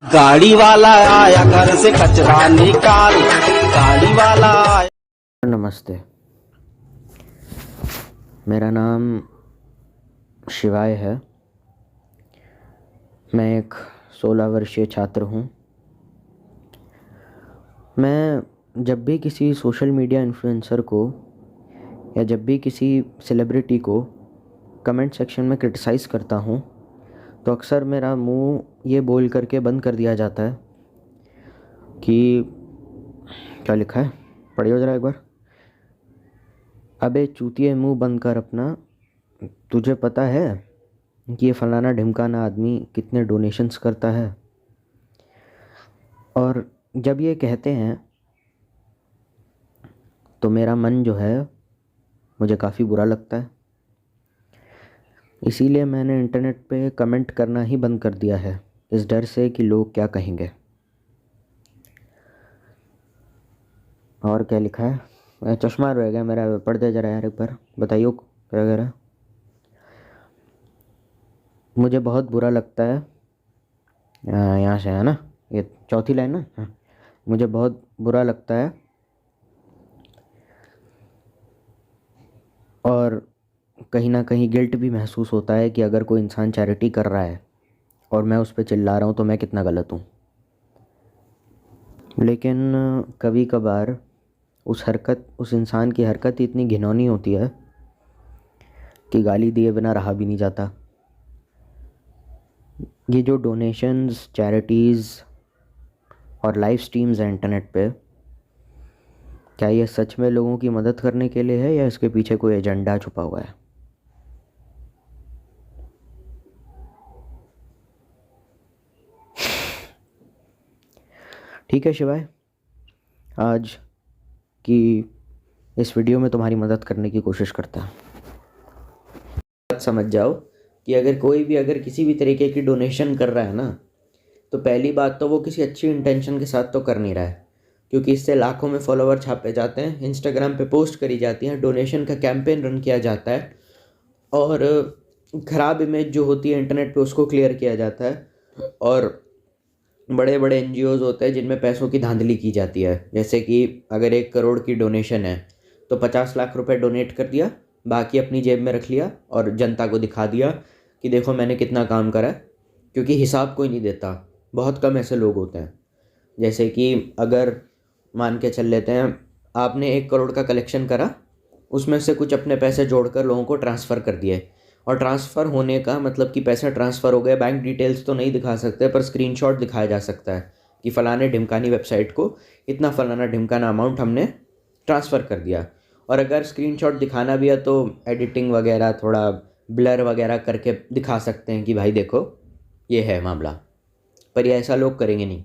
गाड़ी वाला आया घर से कचरा निकाल। गाड़ी वाला आया। नमस्ते, मेरा नाम शिवाय है। मैं एक 16 वर्षीय छात्र हूँ। मैं जब भी किसी सोशल मीडिया इन्फ्लुएंसर को या जब भी किसी सेलिब्रिटी को कमेंट सेक्शन में क्रिटिसाइज़ करता हूँ तो अक्सर मेरा मुंह ये बोल करके बंद कर दिया जाता है कि क्या लिखा है, पढ़िए ज़रा एक बार। अबे चूतिए, मुंह बंद कर अपना। तुझे पता है कि ये फलाना ढिमकाना आदमी कितने डोनेशंस करता है। और जब ये कहते हैं तो मेरा मन जो है मुझे काफ़ी बुरा लगता है। इसीलिए मैंने इंटरनेट पे कमेंट करना ही बंद कर दिया है, इस डर से कि लोग क्या कहेंगे। और क्या लिखा है, चश्मा रह गया मेरा, पढ़ दे जरा यार एक बार, बताइए क्या कह रहा है। मुझे बहुत बुरा लगता है, यहाँ से है ना, ये चौथी लाइन ना। हाँ, मुझे बहुत बुरा लगता है और कहीं ना कहीं गिल्ट भी महसूस होता है कि अगर कोई इंसान चैरिटी कर रहा है और मैं उस पर चिल्ला रहा हूँ तो मैं कितना गलत हूँ। लेकिन कभी कभार उस इंसान की हरकत इतनी घिनौनी होती है कि गाली दिए बिना रहा भी नहीं जाता। ये जो डोनेशंस, चैरिटीज़ और लाइव स्ट्रीम्स हैं इंटरनेट पे, क्या ये सच में लोगों की मदद करने के लिए है या इसके पीछे कोई एजेंडा छुपा हुआ है? ठीक है शिवाय, आज की इस वीडियो में तुम्हारी मदद करने की कोशिश करता है। समझ जाओ कि अगर किसी भी तरीके की डोनेशन कर रहा है ना, तो पहली बात तो वो किसी अच्छी इंटेंशन के साथ तो कर नहीं रहा है, क्योंकि इससे लाखों में फॉलोवर छापे जाते हैं, इंस्टाग्राम पे पोस्ट करी जाती हैं, डोनेशन का कैंपेन रन किया जाता है और ख़राब इमेज जो होती है इंटरनेट पे उसको क्लियर किया जाता है। और बड़े बड़े एनजीओज़ होते हैं जिनमें पैसों की धांधली की जाती है। जैसे कि अगर 1 करोड़ की डोनेशन है तो 50 लाख रुपए डोनेट कर दिया, बाकी अपनी जेब में रख लिया और जनता को दिखा दिया कि देखो मैंने कितना काम करा है, क्योंकि हिसाब कोई नहीं देता। बहुत कम ऐसे लोग होते हैं। जैसे कि अगर मान के चल लेते हैं आपने 1 करोड़ का कलेक्शन करा, उसमें से कुछ अपने पैसे जोड़कर लोगों को ट्रांसफ़र कर दिए, और ट्रांसफ़र होने का मतलब कि पैसा ट्रांसफ़र हो गया, बैंक डिटेल्स तो नहीं दिखा सकते पर स्क्रीनशॉट दिखाया जा सकता है कि फ़लाने ढिमकानी वेबसाइट को इतना फ़लाना ढिमकाना अमाउंट हमने ट्रांसफ़र कर दिया। और अगर स्क्रीनशॉट दिखाना भी है तो एडिटिंग वगैरह थोड़ा ब्लर वगैरह करके दिखा सकते हैं कि भाई देखो ये है मामला। पर ये ऐसा लोग करेंगे नहीं।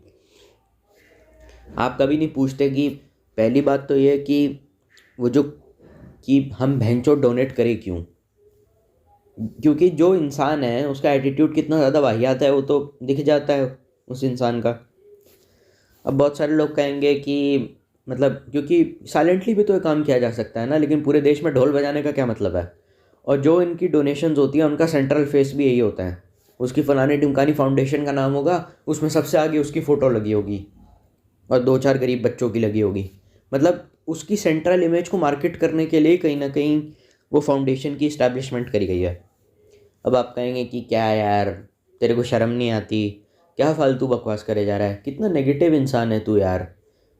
आप कभी नहीं पूछते कि पहली बात तो ये कि वो जो कि हम भैंचो डोनेट करें क्यों, क्योंकि जो इंसान है उसका एटीट्यूड कितना ज़्यादा वाहियात है वो तो दिख जाता है उस इंसान का। अब बहुत सारे लोग कहेंगे कि मतलब क्योंकि साइलेंटली भी तो ये काम किया जा सकता है ना, लेकिन पूरे देश में ढोल बजाने का क्या मतलब है। और जो इनकी डोनेशंस होती है उनका सेंट्रल फेस भी यही होता है, उसकी फलानी ढिमकानी फाउंडेशन का नाम होगा, उसमें सबसे आगे उसकी फ़ोटो लगी होगी और 2-4 गरीब बच्चों की लगी होगी। मतलब उसकी सेंट्रल इमेज को मार्केट करने के लिए कहीं ना कहीं वो फाउंडेशन की इस्टेब्लिशमेंट करी गई है। अब आप कहेंगे कि क्या यार तेरे को शर्म नहीं आती, क्या फालतू बकवास करे जा रहा है, कितना नेगेटिव इंसान है तू यार,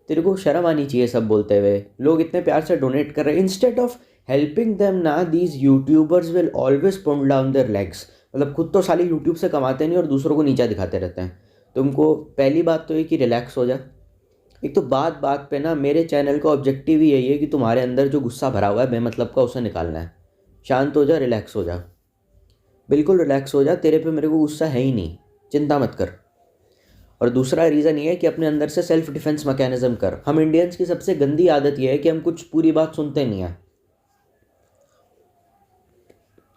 तेरे को शर्म आनी चाहिए सब बोलते हुए। लोग इतने प्यार से डोनेट कर रहे हैं, इंस्टेड ऑफ हेल्पिंग देम ना these youtubers will always pull down their legs. मतलब खुद तो साली यूट्यूब से कमाते नहीं और दूसरों को नीचा दिखाते रहते हैं। तुमको पहली बात तो ये कि रिलैक्स हो जा। एक तो बात बात पे ना मेरे चैनल का ऑब्जेक्टिव ही यही है कि तुम्हारे अंदर जो गुस्सा भरा हुआ है बेमतलब का उसे निकालना है। शांत हो जा, रिलैक्स हो जा, बिल्कुल रिलैक्स हो जा। तेरे पे मेरे को गुस्सा है ही नहीं, चिंता मत कर। और दूसरा रीज़न ये है कि अपने अंदर से सेल्फ डिफेंस मैकेनिज्म कर। हम इंडियंस की सबसे गंदी आदत यह है कि हम कुछ पूरी बात सुनते नहीं हैं,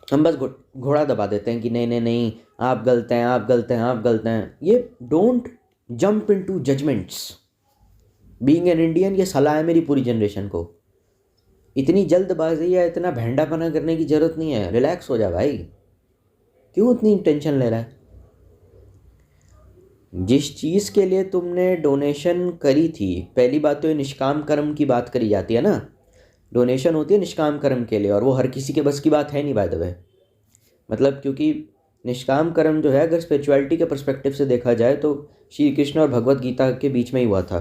हम बस घोड़ा दबा देते हैं कि नहीं नहीं नहीं आप गलत हैं, आप गलत हैं, आप गलत हैं। ये don't jump into judgments. Being an Indian ये सलाह है मेरी पूरी जनरेशन को। इतनी जल्दबाजी या इतना भेंडापना करने की ज़रूरत नहीं है, रिलैक्स हो जा भाई। क्यों इतनी टेंशन ले रहा है? जिस चीज़ के लिए तुमने डोनेशन करी थी, पहली बात तो ये निष्काम कर्म की बात करी जाती है ना, डोनेशन होती है निष्काम कर्म के लिए, और वो हर किसी के बस की बात है नहीं बाय द वे। मतलब क्योंकि निष्काम कर्म जो है अगर स्पिरिचुअलिटी के पर्सपेक्टिव से देखा जाए तो श्री कृष्ण और भगवत गीता के बीच में ही हुआ था।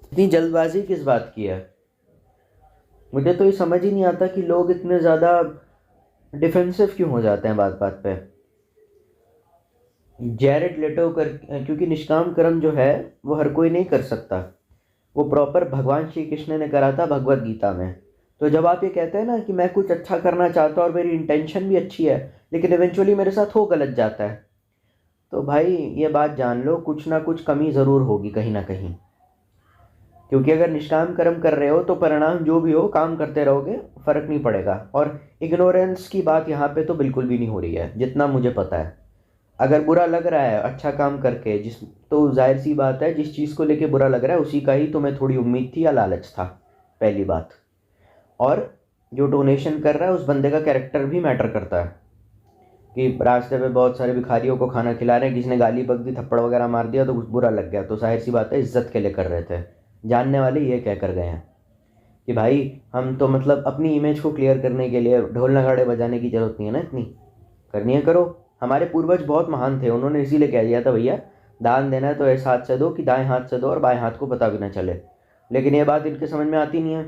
इतनी जल्दबाजी किस बात की है? मुझे तो ये समझ ही नहीं आता कि लोग इतने ज़्यादा डिफेंसिव क्यों हो जाते हैं बात बात पे। जैरेड लेटो कर, क्योंकि निष्काम कर्म जो है वो हर कोई नहीं कर सकता, वो प्रॉपर भगवान श्री कृष्ण ने करा था भगवत गीता में। तो जब आप ये कहते हैं ना कि मैं कुछ अच्छा करना चाहता हूँ और मेरी इंटेंशन भी अच्छी है लेकिन इवेंचुअली मेरे साथ हो गलत जाता है, तो भाई ये बात जान लो कुछ ना कुछ कमी ज़रूर होगी कहीं ना कहीं। क्योंकि अगर निष्काम कर्म कर रहे हो तो परिणाम जो भी हो काम करते रहोगे, फ़र्क नहीं पड़ेगा। और इग्नोरेंस की बात यहाँ पे तो बिल्कुल भी नहीं हो रही है जितना मुझे पता है। अगर बुरा लग रहा है अच्छा काम करके तो जाहिर सी बात है जिस चीज़ को लेके बुरा लग रहा है उसी का ही तुम्हें थोड़ी उम्मीद थी या लालच था, पहली बात। और जो डोनेशन कर रहा है उस बंदे का कैरेक्टर भी मैटर करता है कि रास्ते पे बहुत सारे भिखारियों को खाना खिला रहे हैं, किसी ने गाली बक दी, थप्पड़ वगैरह मार दिया तो कुछ बुरा लग गया, तो जाहिर सी बात है इज्जत के लिए कर रहे थे। जानने वाले ये कह कर गए हैं कि भाई हम तो मतलब अपनी इमेज को क्लियर करने के लिए ढोल नगाड़े बजाने की ज़रूरत नहीं है ना, इतनी करनी है करो। हमारे पूर्वज बहुत महान थे, उन्होंने इसीलिए कह दिया था भैया दान देना है तो ऐसे हाथ से दो कि दाएं हाथ से दो और बाएं हाथ को पता भी ना चले। लेकिन ये बात इनके समझ में आती नहीं है।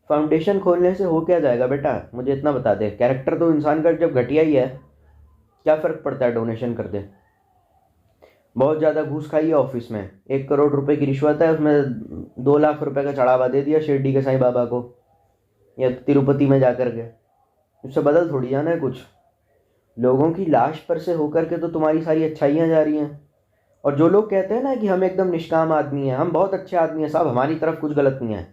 फाउंडेशन खोलने से हो क्या जाएगा बेटा, मुझे इतना बता दे। कैरेक्टर तो इंसान का जब घटिया ही है, क्या फ़र्क पड़ता है डोनेशन कर दे। बहुत ज़्यादा घूस खाई है ऑफिस में, 1 करोड़ रुपए की रिश्वत है, उसमें 2 लाख रुपए का चढ़ावा दे दिया शिरडी के साईं बाबा को या तिरुपति में जाकर के, उससे बदल थोड़ी जाना है कुछ। लोगों की लाश पर से होकर के तो तुम्हारी सारी अच्छाइयाँ जा रही हैं। और जो लोग कहते हैं ना कि हम एकदम निष्काम आदमी हैं, हम बहुत अच्छे आदमी हैं साहब, हमारी तरफ कुछ गलत नहीं है।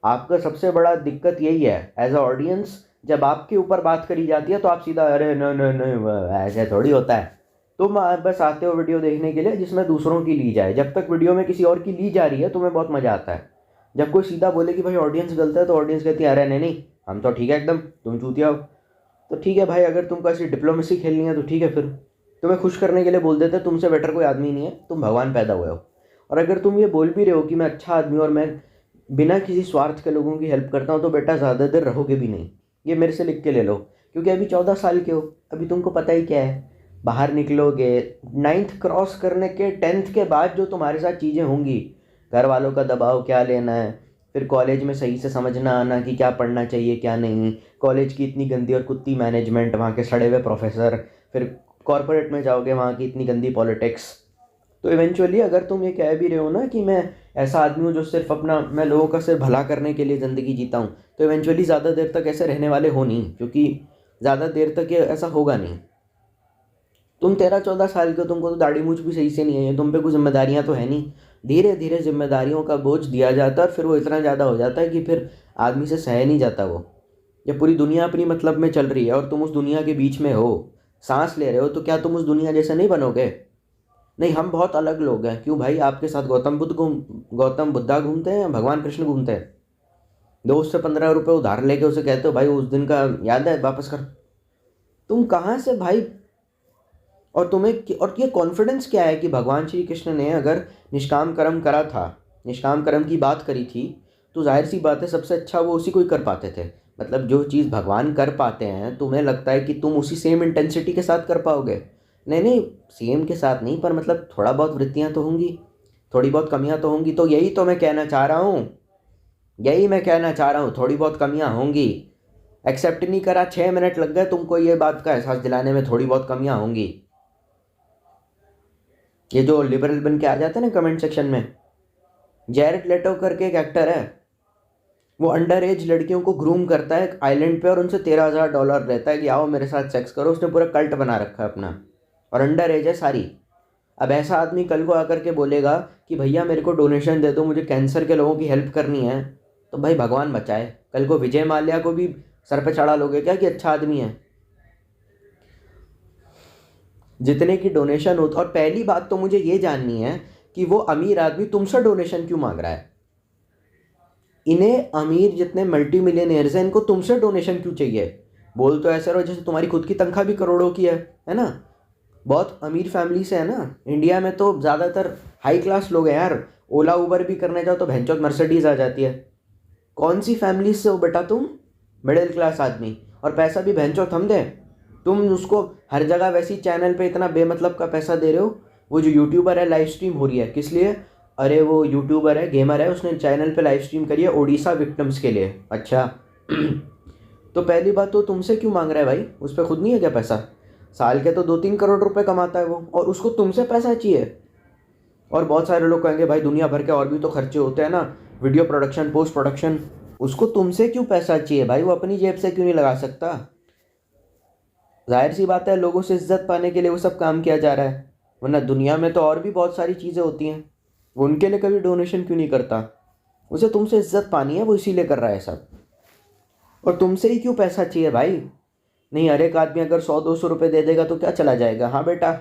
आपका सबसे बड़ा दिक्कत यही है एज अ ऑडियंस, जब आपके ऊपर बात करी जाती है तो आप सीधा अरे न न न ऐसे थोड़ी होता है। तुम बस आते हो वीडियो देखने के लिए जिसमें दूसरों की ली जाए। जब तक वीडियो में किसी और की ली जा रही है तुम्हें बहुत मज़ा आता है। जब कोई सीधा बोले कि भाई ऑडियंस गलत है तो ऑडियंस कहती है अरे नहीं नहीं हम तो ठीक है एकदम, तुम चूतिया हो। तो ठीक है भाई, अगर तुमको ऐसी डिप्लोमेसी खेलनी है तो ठीक है, फिर तुम्हें खुश करने के लिए बोल देते तुमसे बेटर कोई आदमी नहीं है, तुम भगवान पैदा हुए हो। और अगर तुम ये बोल भी रहे हो कि मैं अच्छा आदमी और मैं बिना किसी स्वार्थ के लोगों की हेल्प करता हूँ, तो बेटा ज़्यादा देर रहोगे भी नहीं, ये मेरे से लिख के ले लो। क्योंकि अभी 14 साल के हो, अभी तुमको पता ही क्या है, बाहर निकलोगे 9th क्रॉस करने के 10th के बाद जो तुम्हारे साथ चीज़ें होंगी, घर वालों का दबाव क्या लेना है, फिर कॉलेज में सही से समझना आना कि क्या पढ़ना चाहिए क्या नहीं, कॉलेज की इतनी गंदी और कुत्ती मैनेजमेंट, वहाँ के सड़े हुए प्रोफेसर, फिर कॉरपोरेट में जाओगे वहाँ की इतनी गंदी पॉलिटिक्स। तो इवेंचुअली अगर तुम ये कह भी रहे हो ना कि मैं ऐसा आदमी हूँ जो सिर्फ अपना, मैं लोगों का सिर्फ भला करने के लिए ज़िंदगी जीता हूँ, तो इवेंचुअली ज़्यादा देर तक ऐसे रहने वाले हो नहीं, क्योंकि ज़्यादा देर तक ये ऐसा होगा नहीं। तुम 13-14 साल के हो, तुमको तो दाढ़ी मूछ भी सही से नहीं है, तुम पे कुछ जिम्मेदारियाँ तो है नहीं। धीरे धीरे जिम्मेदारियों का बोझ दिया जाता है और फिर वो इतना ज़्यादा हो जाता है कि फिर आदमी से सह नहीं जाता वो। जब पूरी दुनिया अपनी मतलब में चल रही है और तुम उस दुनिया के बीच में हो, सांस ले रहे हो, तो क्या तुम उस दुनिया जैसे नहीं बनोगे? नहीं, हम बहुत अलग लोग हैं। क्यों भाई, आपके साथ गौतम बुद्धा घूमते हैं, भगवान कृष्ण घूमते हैं? दोस्त से 15 रुपये उधार लेके उसे कहते हो भाई उस दिन का याद है वापस कर। तुम कहाँ से भाई? और ये कॉन्फिडेंस क्या है कि भगवान श्री कृष्ण ने अगर निष्काम कर्म करा था, निष्काम कर्म की बात करी थी, तो जाहिर सी बात है सबसे अच्छा वो उसी को ही कर पाते थे। मतलब जो चीज़ भगवान कर पाते हैं, तुम्हें लगता है कि तुम उसी सेम इंटेंसिटी के साथ कर पाओगे? नहीं नहीं, सेम के साथ नहीं, पर मतलब थोड़ा बहुत वृत्तियाँ तो होंगी, थोड़ी बहुत कमियाँ तो होंगी। तो यही तो मैं कहना चाह रहा हूँ, थोड़ी बहुत कमियाँ होंगी। एक्सेप्ट नहीं करा, 6 मिनट लग गए तुमको ये बात का एहसास दिलाने में, थोड़ी बहुत कमियाँ होंगी। ये जो लिबरल बन के आ जाते हैं ना कमेंट सेक्शन में, जैरेड लेटो करके एक एक्टर है, वो अंडर एज लड़कियों को ग्रूम करता है एक आइलैंड पे और उनसे $13,000 लेता है कि आओ मेरे साथ सेक्स करो। उसने पूरा कल्ट बना रखा है अपना, और अंडर एज है सारी। अब ऐसा आदमी कल को आकर के बोलेगा कि भैया मेरे को डोनेशन दे दो, मुझे कैंसर के लोगों की हेल्प करनी है, तो भाई भगवान बचाए, कल को विजय माल्या को भी सर पे चढ़ा लोगे क्या कि अच्छा आदमी है? जितने की डोनेशन हो, और पहली बात तो मुझे ये जाननी है कि वो अमीर आदमी तुमसे डोनेशन क्यों मांग रहा है? इन्हें अमीर जितने मल्टी मिलियनियर्स हैं, इनको तुमसे डोनेशन क्यों चाहिए? बोल तो ऐसा रहो जैसे तुम्हारी खुद की तनख्वाह भी करोड़ों की है ना? बहुत अमीर फैमिली से है ना। इंडिया में तो ज़्यादातर हाई क्लास लोग हैं यार। ओला उबर भी करने जाओ तो भैंचोद मर्सिडीज़ आ जाती है। कौन सी फैमिली से हो बेटा तुम? मिडिल क्लास आदमी, और पैसा भी भैंचोद हम दें? तुम उसको हर जगह वैसी चैनल पे इतना बेमतलब का पैसा दे रहे हो। वो जो यूट्यूबर है लाइव स्ट्रीम हो रही है, किस लिए? अरे वो यूट्यूबर है, गेमर है, उसने चैनल पे लाइव स्ट्रीम करी है ओडिशा विक्टिम्स के लिए। अच्छा तो पहली बात तो तुमसे क्यों मांग रहा है भाई? उस पर खुद नहीं है क्या पैसा? साल के तो 2-3 करोड़ रुपए कमाता है वो, और उसको तुमसे पैसा चाहिए। और बहुत सारे लोग कहेंगे भाई दुनिया भर के और भी तो खर्चे होते हैं ना, वीडियो प्रोडक्शन, पोस्ट प्रोडक्शन, उसको तुमसे क्यों पैसा चाहिए भाई? वो अपनी जेब से क्यों नहीं लगा सकता? जाहिर सी बात है, लोगों से इज्जत पाने के लिए वो सब काम किया जा रहा है, वरना दुनिया में तो और भी बहुत सारी चीज़ें होती हैं। वो उनके लिए कभी डोनेशन क्यों नहीं करता? उसे तुमसे इज्जत पानी है, वो इसीलिए कर रहा है सब। और तुमसे ही क्यों पैसा चाहिए भाई? नहीं, हर एक आदमी अगर 100-200 रुपये दे देगा तो क्या चला जाएगा? हाँ बेटा,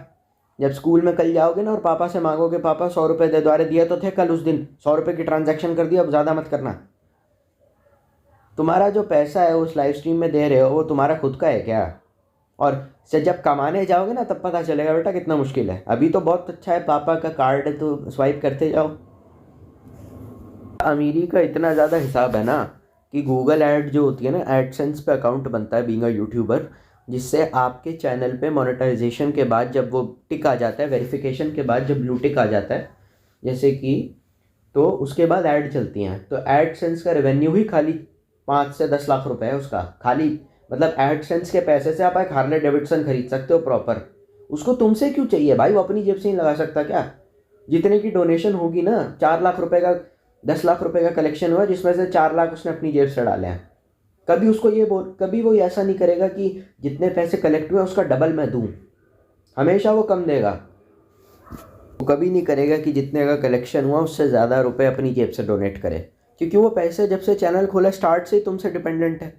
जब स्कूल में कल जाओगे ना और पापा से मांगोगे पापा 100 रुपये दे दो, अरे दिया तो थे कल उस दिन, 100 रुपये की ट्रांजैक्शन कर दिया, अब ज़्यादा मत करना। तुम्हारा जो पैसा है उस लाइव स्ट्रीम में दे रहे हो वो तुम्हारा खुद का है क्या? और से जब कमाने जाओगे ना तब पता चलेगा बेटा कितना मुश्किल है। अभी तो बहुत अच्छा है, पापा का कार्ड है तो स्वाइप करते जाओ। अमीरी का इतना ज़्यादा हिसाब है ना कि गूगल ऐड जो होती है ना, एडसेंस पे अकाउंट बनता है बीइंग अ यूट्यूबर, जिससे आपके चैनल पे मोनेटाइजेशन के बाद जब वो टिक आ जाता है, वेरिफिकेशन के बाद जब ब्लू टिक आ जाता है जैसे कि, तो उसके बाद ऐड चलती हैं। तो एडसेंस का रेवेन्यू ही खाली 5 से 10 लाख रुपए है उसका खाली। मतलब एडसेंस के पैसे से आप एक हार्ले डेविडसन खरीद सकते हो प्रॉपर। उसको तुमसे क्यों चाहिए भाई? वो अपनी जेब से नहीं लगा सकता क्या? जितने की डोनेशन होगी ना, 4 लाख रुपए का, 10 लाख रुपए का कलेक्शन हुआ जिसमें से 4 लाख उसने अपनी जेब से डाले हैं। कभी उसको ये बोल, कभी वो ऐसा नहीं करेगा कि जितने पैसे कलेक्ट हुए उसका डबल मैं दूं। हमेशा वो कम देगा। वो कभी नहीं करेगा कि जितने का कलेक्शन हुआ उससे ज़्यादा रुपए अपनी जेब से डोनेट करे, क्योंकि वो पैसे जब से चैनल खोला स्टार्ट से ही तुमसे डिपेंडेंट है।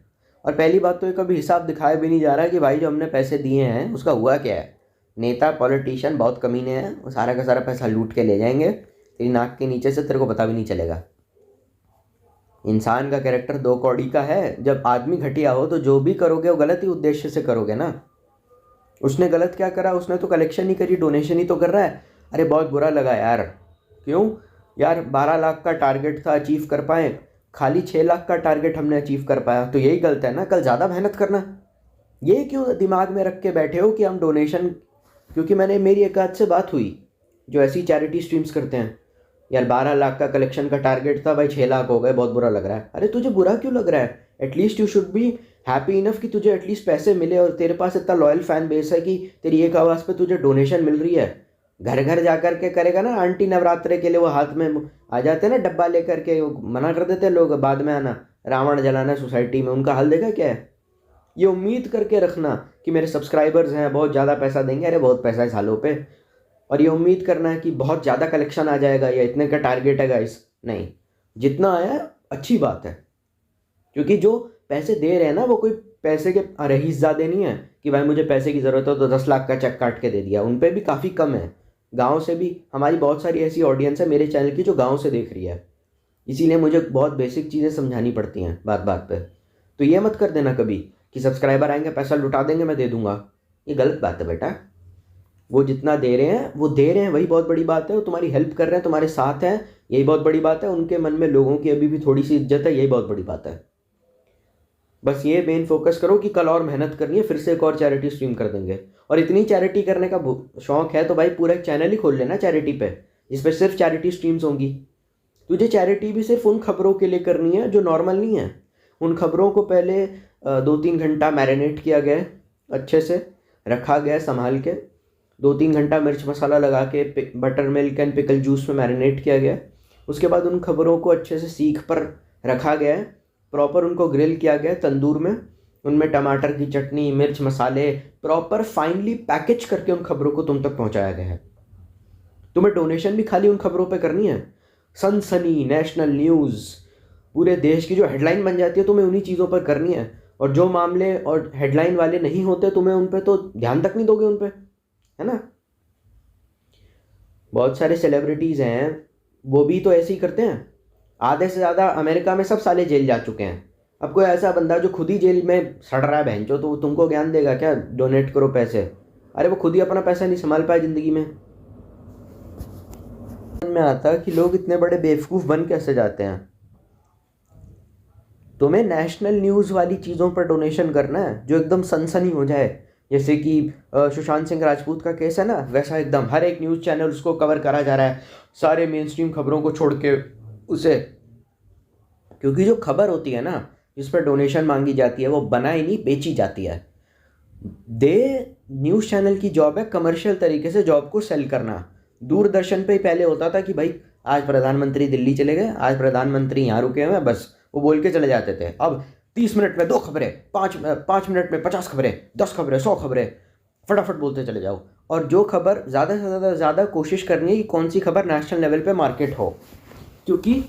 और पहली बात तो ये कभी हिसाब दिखाया भी नहीं जा रहा है कि भाई जो हमने पैसे दिए हैं उसका हुआ क्या है। नेता पॉलिटिशियन बहुत कमीने हैं, वो सारा का सारा पैसा लूट के ले जाएंगे तेरी नाक के नीचे से, तेरे को पता भी नहीं चलेगा। इंसान का कैरेक्टर 2 कौड़ी का है। जब आदमी घटिया हो तो जो भी करोगे वो गलत ही उद्देश्य से करोगे ना। उसने गलत क्या करा? उसने तो कलेक्शन ही करी, डोनेशन ही तो कर रहा है। अरे बहुत बुरा लगा यार। क्यों यार? 12 लाख का टारगेट था, अचीव कर पाए, खाली 6 लाख का टारगेट हमने अचीव कर पाया, तो यही गलत है ना? कल ज़्यादा मेहनत करना। ये क्यों दिमाग में रख के बैठे हो कि हम डोनेशन? क्योंकि मेरी एक आध से बात हुई जो ऐसी चैरिटी स्ट्रीम्स करते हैं, यार 12 लाख का कलेक्शन का टारगेट था भाई, 6 लाख हो गए, बहुत बुरा लग रहा है। अरे तुझे बुरा क्यों लग रहा है? At least you should be happy enough कि तुझे एटलीस्ट पैसे मिले, और तेरे पास इतना लॉयल फैन बेस है कि तेरी एक आवाज़ पे तुझे डोनेशन मिल रही है। घर घर जा कर के करेगा ना, आंटी नवरात्रे के लिए वो हाथ में आ जाते हैं ना डब्बा लेकर के, मना कर देते हैं लोग बाद में आना, रावण जलाना सोसाइटी में। उनका हाल देखा क्या है? ये उम्मीद करके रखना कि मेरे सब्सक्राइबर्स हैं बहुत ज़्यादा पैसा देंगे, अरे बहुत पैसा है सालों पे, और ये उम्मीद करना है कि बहुत ज़्यादा कलेक्शन आ जाएगा या इतने का टारगेट है गाइस। नहीं, जितना आया अच्छी बात है, क्योंकि जो पैसे दे रहे हैं ना वो कोई पैसे के रईसज़ादे नहीं है कि भाई मुझे पैसे की ज़रूरत हो तो 10 लाख का चेक काट के दे दिया। उन पर भी काफ़ी कम है। गाँव से भी हमारी बहुत सारी ऐसी ऑडियंस है मेरे चैनल की जो गाँव से देख रही है, इसीलिए मुझे बहुत बेसिक चीज़ें समझानी पड़ती हैं बात बात पर। तो ये मत कर देना कभी कि सब्सक्राइबर आएंगे पैसा लुटा देंगे मैं दे दूंगा। ये गलत बात है बेटा। वो जितना दे रहे हैं वो दे रहे हैं, वही बहुत बड़ी बात है। वो तुम्हारी हेल्प कर रहे हैं, तुम्हारे साथ हैं, यही बहुत बड़ी बात है। उनके मन में लोगों की अभी भी थोड़ी सी इज्जत है, यही बहुत बड़ी बात है। बस ये मेन फोकस करो कि कल और मेहनत करनी है, फिर से एक और चैरिटी स्ट्रीम कर देंगे। और इतनी चैरिटी करने का शौक है तो भाई पूरा एक चैनल ही खोल लेना चैरिटी पे, जिसपे सिर्फ चैरिटी स्ट्रीम्स होंगी। तुझे चैरिटी भी सिर्फ उन खबरों के लिए करनी है जो नॉर्मल नहीं है। उन खबरों को पहले 2-3 घंटा मैरिनेट किया गया, अच्छे से रखा गया संभाल के, 2-3 घंटा मिर्च मसाला लगा के butter milk and pickle juice में मैरिनेट किया गया। उसके बाद उन खबरों को अच्छे से सीख पर रखा गया है, प्रॉपर उनको ग्रिल किया गया तंदूर में, उनमें टमाटर की चटनी, मिर्च मसाले प्रॉपर फाइनली पैकेज करके उन खबरों को तुम तक पहुंचाया गया है। तुम्हें डोनेशन भी खाली उन खबरों पे करनी है। सनसनी नेशनल न्यूज़, पूरे देश की जो हेडलाइन बन जाती है तुम्हें उन्हीं चीज़ों पर करनी है। और जो मामले और हेडलाइन वाले नहीं होते तुम्हें उन पे तो ध्यान तक नहीं दोगे उन पे, है ना। बहुत सारे सेलिब्रिटीज़ हैं वो भी तो ऐसे ही करते हैं। आधे से ज़्यादा अमेरिका में सब साले जेल जा चुके हैं। अब कोई ऐसा बंदा जो खुद ही जेल में सड़ रहा है बहनचो, तो तुमको ज्ञान देगा क्या डोनेट करो पैसे? अरे वो खुद ही अपना पैसा नहीं संभाल पाए ज़िंदगी में आता कि लोग इतने बड़े बेवकूफ़ बन कैसे जाते हैं। तुम्हें नेशनल न्यूज़ वाली चीज़ों पर डोनेशन करना है जो एकदम सनसनी हो जाए, जैसे कि सुशांत सिंह राजपूत का केस है ना, वैसा एकदम हर एक न्यूज़ चैनल उसको कवर करा जा रहा है, सारे मेन स्ट्रीम खबरों को छोड़ के उसे। क्योंकि जो खबर होती है ना जिस पर डोनेशन मांगी जाती है वो बनाई नहीं बेची जाती है। न्यूज़ चैनल की जॉब है कमर्शियल तरीके से जॉब को सेल करना। दूरदर्शन पे ही पहले होता था कि भाई आज प्रधानमंत्री दिल्ली चले गए, आज प्रधानमंत्री यहाँ रुके हुए हैं, बस वो बोल के चले जाते थे। अब 30 मिनट में 2 खबरें, 5 मिनट में 50 खबरें, 10 खबरें, 100 खबरें, फटाफट बोलते चले जाओ। और जो खबर ज़्यादा से ज़्यादा कोशिश करनी है कि कौन सी खबर नेशनल लेवल पे मार्केट हो, क्योंकि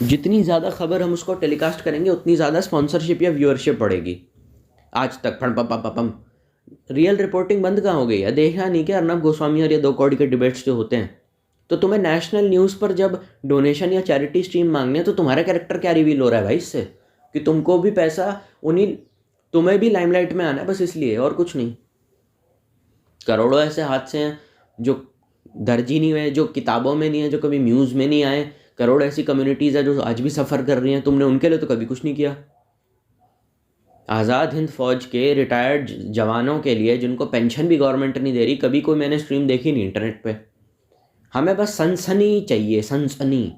जितनी ज़्यादा खबर हम उसको टेलीकास्ट करेंगे उतनी ज़्यादा स्पॉन्सरशिप या व्यूअरशिप बढ़ेगी। आज तक पम रियल रिपोर्टिंग बंद कहाँ हो गई है? देखा नहीं कि अर्नब गोस्वामी और ये 2 करोड़ के डिबेट्स जो होते हैं। तो तुम्हें नेशनल न्यूज़ पर जब डोनेशन या चैरिटी स्ट्रीम मांगने हैं तो तुम्हारा कैरेक्टर क्या रिवील हो रहा है भाई इससे? कि तुमको भी पैसा तुम्हें भी लाइमलाइट में आना है, बस इसलिए, और कुछ नहीं। करोड़ों ऐसे हादसे हैं जो दर्ज ही नहीं हुए, जो किताबों में नहीं है, जो कभी न्यूज़ में नहीं आए। करोड़ ऐसी कम्युनिटीज़ है जो आज भी सफ़र कर रही हैं, तुमने उनके लिए तो कभी कुछ नहीं किया। आज़ाद हिंद फौज के रिटायर्ड जवानों के लिए जिनको पेंशन भी गवर्नमेंट नहीं दे रही, कभी कोई मैंने स्ट्रीम देखी नहीं इंटरनेट पे। हमें बस सनसनी चाहिए, सनसनी।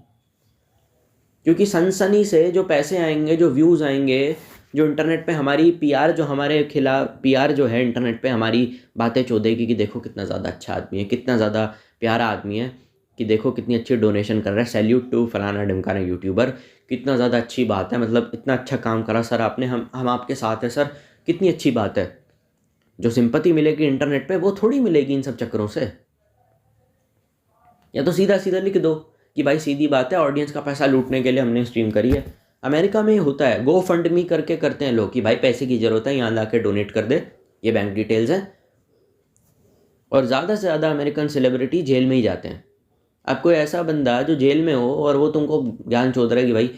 क्योंकि सनसनी से जो पैसे आएंगे, जो व्यूज़ आएंगे, जो इंटरनेट पे हमारी पीआर, जो हमारे खिलाफ पीआर जो है इंटरनेट पे हमारी बातें चौधेगी कि देखो कितना ज़्यादा अच्छा आदमी है, कितना ज़्यादा प्यारा आदमी है, कि देखो कितनी अच्छी डोनेशन कर रहा है, सैल्यूट टू फलाना ढिमकाना यूट्यूबर, कितना ज़्यादा अच्छी बात है, मतलब इतना अच्छा काम करा सर आपने, हम आपके साथ हैं सर, कितनी अच्छी बात है। जो सिंपैथी मिलेगी इंटरनेट पे वो थोड़ी मिलेगी इन सब चक्करों से। या तो सीधा सीधा लिख दो कि भाई सीधी बात है, ऑडियंस का पैसा लूटने के लिए हमने स्ट्रीम करी है। अमेरिका में होता है, गो फंड मी करके करते हैं लोग कि भाई पैसे की ज़रूरत है, यहाँ ला के डोनेट कर दे, ये बैंक डिटेल्स हैं। और ज़्यादा से ज़्यादा अमेरिकन सेलिब्रिटी जेल में ही जाते हैं। अब कोई ऐसा बंदा जो जेल में हो और वो तुमको ज्ञान चोद रहा है कि भाई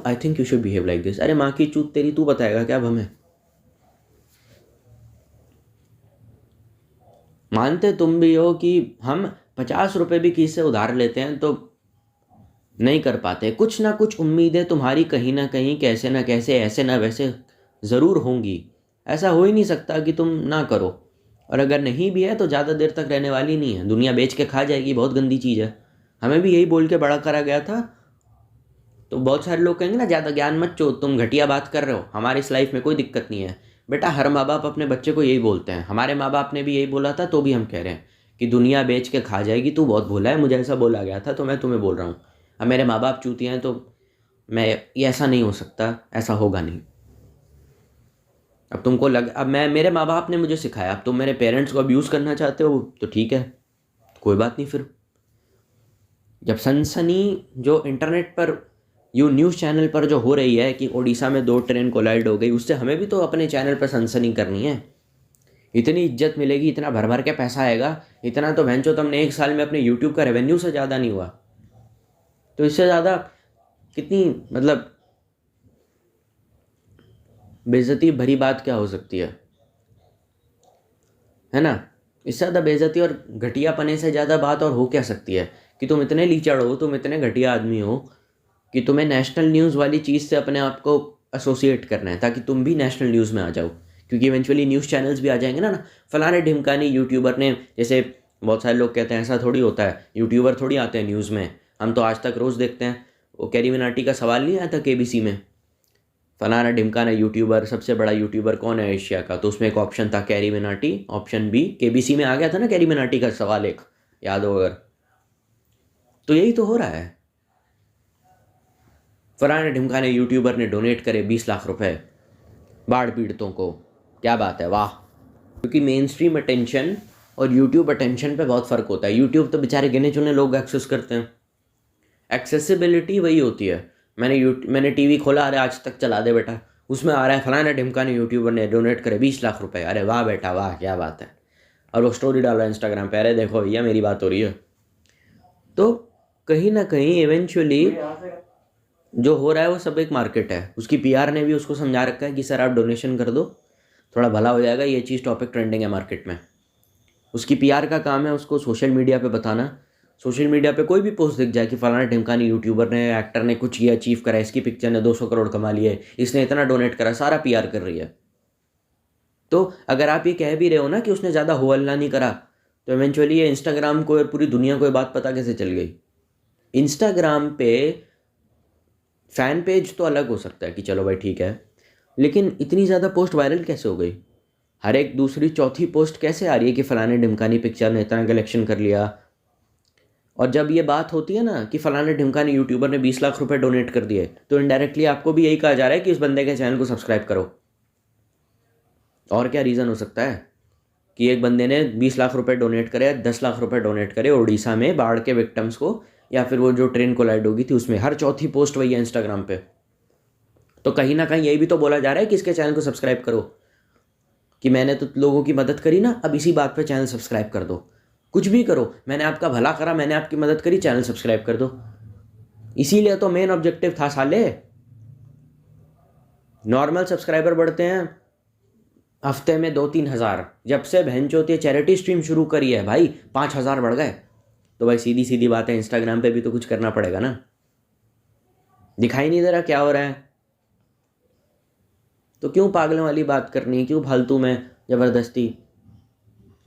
I think you should behave like this. अरे माँ की चूत तेरी, तू बताएगा क्या अब हमें? मानते तुम भी हो कि हम 50 रुपये भी किसी से उधार लेते हैं तो नहीं कर पाते। कुछ ना कुछ उम्मीदें तुम्हारी कहीं ना कहीं, कैसे ना कैसे, ऐसे ना वैसे ज़रूर होंगी। ऐसा हो ही नहीं सकता कि तुम ना करो। और अगर नहीं भी है तो ज़्यादा देर तक रहने वाली नहीं है, दुनिया बेच के खा जाएगी, बहुत गंदी चीज़ है। हमें भी यही बोल के बड़ा करा गया था। तो बहुत सारे लोग कहेंगे ना ज़्यादा ज्ञान मत चो, तुम घटिया बात कर रहे हो, हमारी इस लाइफ में कोई दिक्कत नहीं है। बेटा हर माँ बाप अपने बच्चे को यही बोलते हैं, हमारे माँ बाप ने भी यही बोला था, तो भी हम कह रहे हैं कि दुनिया बेच के खा जाएगी। तू बहुत भोला है, मुझे ऐसा बोला गया था तो मैं तुम्हें बोल रहा हूँ। अब मेरे माँ बाप चूतिया हैं तो ये ऐसा नहीं हो सकता, ऐसा होगा नहीं। अब तुमको अब मेरे माँ बाप ने मुझे सिखाया, अब तुम मेरे पेरेंट्स को अब्यूज़ करना चाहते हो तो ठीक है, कोई बात नहीं। फिर जब सनसनी जो इंटरनेट पर न्यूज़ चैनल पर जो हो रही है कि उड़ीसा में 2 ट्रेन कोलाइड हो गई, उससे हमें भी तो अपने चैनल पर सनसनी करनी है। इतनी इज्जत मिलेगी, इतना भर भर के पैसा आएगा, इतना तो भैंचो तुमने 1 साल में अपने यूट्यूब का रेवेन्यू से ज़्यादा नहीं हुआ। तो इससे ज़्यादा कितनी मतलब बेइज्जती भरी बात क्या हो सकती है ना? इससे ज़्यादा बेइज्जती और घटियापने से ज़्यादा बात और हो क्या सकती है कि तुम इतने लीचड़ हो, तुम इतने घटिया आदमी हो कि तुम्हें नेशनल न्यूज़ वाली चीज़ से अपने आप को एसोसिएट करना है ताकि तुम भी नेशनल न्यूज़ में आ जाओ। क्योंकि इवेंचुअली न्यूज़ चैनल्स भी आ जाएंगे ना फलाने ढिमकानी यूट्यूबर ने, जैसे बहुत सारे लोग कहते हैं ऐसा थोड़ी होता है, यूट्यूबर थोड़ी आते हैं न्यूज़ में, हम तो आज तक रोज़ देखते हैं। वो कैरी मिनाटी का सवाल नहीं आया था केबीसी में, फलाना ढिमकाना यूट्यूबर, सबसे बड़ा यूट्यूबर कौन है एशिया का, तो उसमें एक ऑप्शन था Carry Minati, option B. KBC में आ गया था ना कैरी मिनाटी का सवाल, एक याद हो अगर। तो यही तो हो रहा है, फलाने ढिमकाने यूट्यूबर ने डोनेट करे 20 लाख रुपए बाढ़ पीड़ितों को, क्या बात है, वाह। क्योंकि मेन स्ट्रीम अटेंशन और यूट्यूब अटेंशन पे बहुत फ़र्क होता है। यूट्यूब तो बेचारे गिने चुने लोग एक्सेस करते हैं, एक्सेसिबिलिटी वही होती है। मैंने टीवी खोला, अरे आज तक चला दे बेटा, उसमें आ रहा है फलाना ढिमकाने यूट्यूबर ने डोनेट करे 20 लाख रुपए, अरे वाह बेटा वाह, क्या बात है। और वो स्टोरी डाल रहा है इंस्टाग्राम पे, अरे देखो भैया मेरी बात हो रही है। तो कहीं ना कहीं इवेंचुअली जो हो रहा है वो सब एक मार्केट है। उसकी पीआर ने भी उसको समझा रखा है कि सर आप डोनेशन कर दो, थोड़ा भला हो जाएगा, ये चीज़ टॉपिक ट्रेंडिंग है मार्केट में। उसकी पीआर का काम है उसको सोशल मीडिया पे बताना। सोशल मीडिया पे कोई भी पोस्ट दिख जाए कि फलाना ढिमकानी यूट्यूबर ने, एक्टर ने कुछ ये अचीव करा, इसकी पिक्चर ने 200 करोड़ कमा लिए, इसने इतना डोनेट करा, सारा पीआर कर रही है। तो अगर आप ये कह भी रहे हो ना कि उसने ज़्यादा हो हल्ला नहीं करा, तो इवेंचुअली ये इंस्टाग्राम को और पूरी दुनिया को ये बात पता कैसे चल गई? इंस्टाग्राम पे फ़ैन पेज तो अलग हो सकता है कि चलो भाई ठीक है, लेकिन इतनी ज़्यादा पोस्ट वायरल कैसे हो गई? हर एक दूसरी चौथी पोस्ट कैसे आ रही है कि फ़लाने ढिमकानी पिक्चर ने इतना कलेक्शन कर लिया? और जब ये बात होती है ना कि फ़लाने ढिमकानी यूट्यूबर ने 20 लाख रुपए डोनेट कर दिए, तो इनडायरेक्टली आपको भी यही कहा जा रहा है कि इस बंदे के चैनल को सब्सक्राइब करो। और क्या रीज़न हो सकता है कि एक बंदे ने 20 लाख रुपए डोनेट करे, 10 लाख रुपए डोनेट करे उड़ीसा में बाढ़ के विक्टिम्स को, या फिर वो जो ट्रेन कोलाइड होगी थी उसमें, हर चौथी पोस्ट वही है इंस्टाग्राम पे। तो कहीं ना कहीं यही भी तो बोला जा रहा है कि इसके चैनल को सब्सक्राइब करो, कि मैंने तो लोगों की मदद करी ना, अब इसी बात पे चैनल सब्सक्राइब कर दो। कुछ भी करो, मैंने आपका भला करा, मैंने आपकी मदद करी, चैनल सब्सक्राइब कर दो। इसीलिए तो मेन ऑब्जेक्टिव था साले। नॉर्मल सब्सक्राइबर बढ़ते हैं हफ्ते में 2-3 हज़ार, जब से बहनचोद ये चैरिटी स्ट्रीम शुरू करी है भाई 5,000 बढ़ गए। तो भाई सीधी सीधी बात है, इंस्टाग्राम पे भी तो कुछ करना पड़ेगा ना। दिखाई नहीं दे रहा क्या हो रहा है? तो क्यों पागलों वाली बात करनी, क्यों फालतू में ज़बरदस्ती?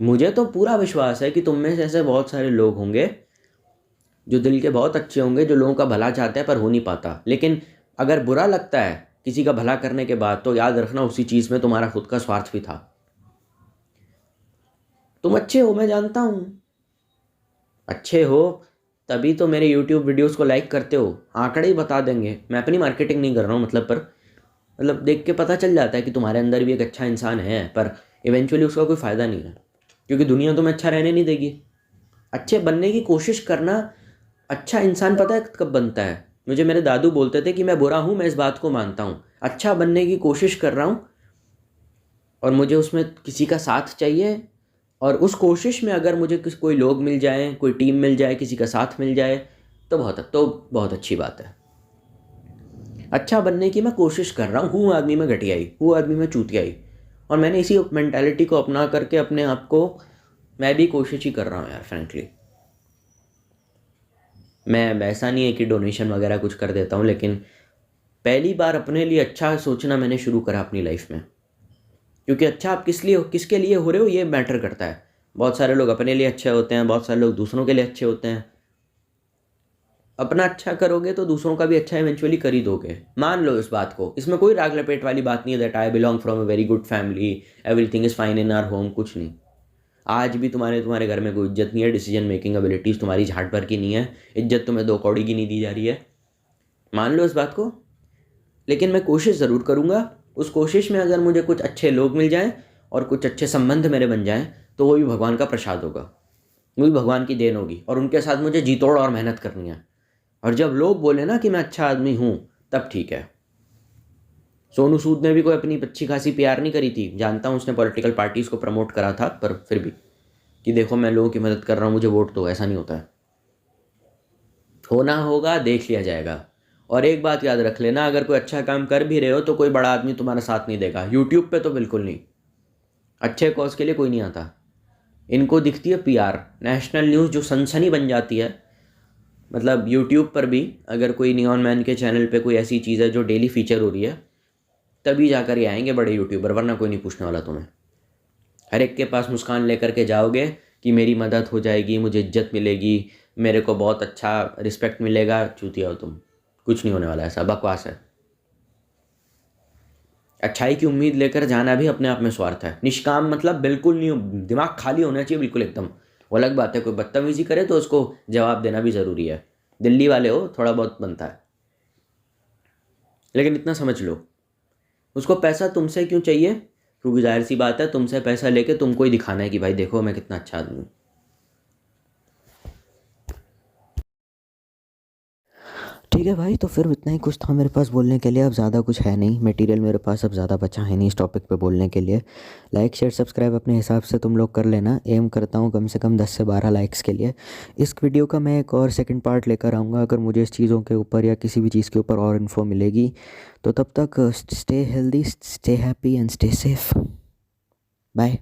मुझे तो पूरा विश्वास है कि तुम में से ऐसे बहुत सारे लोग होंगे जो दिल के बहुत अच्छे होंगे, जो लोगों का भला चाहते हैं पर हो नहीं पाता। लेकिन अगर बुरा लगता है किसी का भला करने के बाद, तो याद रखना उसी चीज़ में तुम्हारा खुद का स्वार्थ भी था। तुम अच्छे हो, मैं जानता हूँ अच्छे हो, तभी तो मेरे YouTube वीडियोस को लाइक करते हो। आंकड़े ही बता देंगे, मैं अपनी मार्केटिंग नहीं कर रहा हूँ मतलब देख के पता चल जाता है कि तुम्हारे अंदर भी एक अच्छा इंसान है, पर इवेंचुअली उसका कोई फ़ायदा नहीं है, क्योंकि दुनिया तुम्हें अच्छा रहने नहीं देगी। अच्छे बनने की कोशिश करना, अच्छा इंसान पता है कब बनता है? मुझे मेरे दादू बोलते थे कि मैं बुरा हूँ, मैं इस बात को मानता हूँ, अच्छा बनने की कोशिश कर रहा हूँ और मुझे उसमें किसी का साथ चाहिए, और उस कोशिश में अगर मुझे कोई लोग मिल जाएं, कोई टीम मिल जाए, किसी का साथ मिल जाए, तो बहुत अच्छी बात है। अच्छा बनने की मैं कोशिश कर रहा हूँ आदमी में घटियाई, हूँ आदमी में चूतियाई, और मैंने इसी मेंटालिटी को अपना करके अपने आप को, मैं भी कोशिश ही कर रहा हूँ यार फ्रेंकली। मैं ऐसा नहीं है कि डोनेशन वगैरह कुछ कर देता हूँ, लेकिन पहली बार अपने लिए अच्छा सोचना मैंने शुरू करा अपनी लाइफ में, क्योंकि अच्छा आप किसके लिए हो रहे हो ये मैटर करता है। बहुत सारे लोग अपने लिए अच्छे होते हैं, बहुत सारे लोग दूसरों के लिए अच्छे होते हैं। अपना अच्छा करोगे तो दूसरों का भी अच्छा इवेंचुअली कर ही दोगे, मान लो इस बात को। इसमें कोई राग लपेट वाली बात नहीं है that I belong from a very good family, everything is fine in our home, कुछ नहीं। आज भी तुम्हारे घर में कोई इज्जत नहीं है, डिसीजन मेकिंग एबिलिटीज़ तुम्हारी झाट भर की नहीं है, इज्जत तुम्हें 2 कौड़ी की नहीं दी जा रही है, मान लो इस बात को। लेकिन मैं कोशिश ज़रूर करूँगा, उस कोशिश में अगर मुझे कुछ अच्छे लोग मिल जाएं और कुछ अच्छे संबंध मेरे बन जाएं, तो वो भी भगवान का प्रसाद होगा, वो भी भगवान की देन होगी, और उनके साथ मुझे जी तोड़ और मेहनत करनी है। और जब लोग बोले ना कि मैं अच्छा आदमी हूँ, तब ठीक है। सोनू सूद ने भी कोई अपनी अच्छी खासी प्यार नहीं करी थी, जानता हूँ उसने पॉलिटिकल पार्टीज़ को प्रमोट करा था, पर फिर भी कि देखो मैं लोगों की मदद कर रहा हूँ, मुझे वोट दो, ऐसा नहीं होता है। होना होगा, देख लिया जाएगा। और एक बात याद रख लेना, अगर कोई अच्छा काम कर भी रहे हो तो कोई बड़ा आदमी तुम्हारा साथ नहीं देगा। यूट्यूब पे तो बिल्कुल नहीं, अच्छे कॉज के लिए कोई नहीं आता। इनको दिखती है पीआर, नेशनल न्यूज़ जो सनसनी बन जाती है। मतलब यूट्यूब पर भी अगर कोई नियॉन मैन के चैनल पे कोई ऐसी चीज़ है जो डेली फीचर हो रही है, तभी जाकर ये आएंगे बड़े यूट्यूबर, वरना कोई नहीं पूछने वाला तुम्हें। हर एक के पास मुस्कान लेकर के जाओगे कि मेरी मदद हो जाएगी, मुझे इज्जत मिलेगी, मेरे को बहुत अच्छा रिस्पेक्ट मिलेगा, चूतिया हो तुम। कुछ नहीं होने वाला, ऐसा बकवास है। अच्छाई की उम्मीद लेकर जाना भी अपने आप में स्वार्थ है। निष्काम मतलब बिल्कुल नहीं, दिमाग खाली होना चाहिए बिल्कुल एकदम। वो अलग बात है, कोई बदतमीजी करे तो उसको जवाब देना भी ज़रूरी है। दिल्ली वाले हो, थोड़ा बहुत बनता है, लेकिन इतना समझ लो, उसको पैसा तुमसे क्यों चाहिए? क्योंकि जाहिर सी बात है, तुमसे पैसा लेके तुमको ही दिखाना है कि भाई देखो मैं कितना अच्छा आदमी हूँ। ठीक है भाई, तो फिर इतना ही कुछ था मेरे पास बोलने के लिए। अब ज़्यादा कुछ है नहीं, मटेरियल मेरे पास अब ज़्यादा बचा है नहीं इस टॉपिक पे बोलने के लिए। लाइक शेयर सब्सक्राइब अपने हिसाब से तुम लोग कर लेना। एम करता हूँ कम से कम 10 से 12 लाइक्स के लिए। इस वीडियो का मैं एक और सेकंड पार्ट लेकर आऊँगा, अगर मुझे इस चीज़ों के ऊपर या किसी भी चीज़ के ऊपर और इन्फो मिलेगी। तो तब तक stay healthy, stay happy and stay safe. Bye.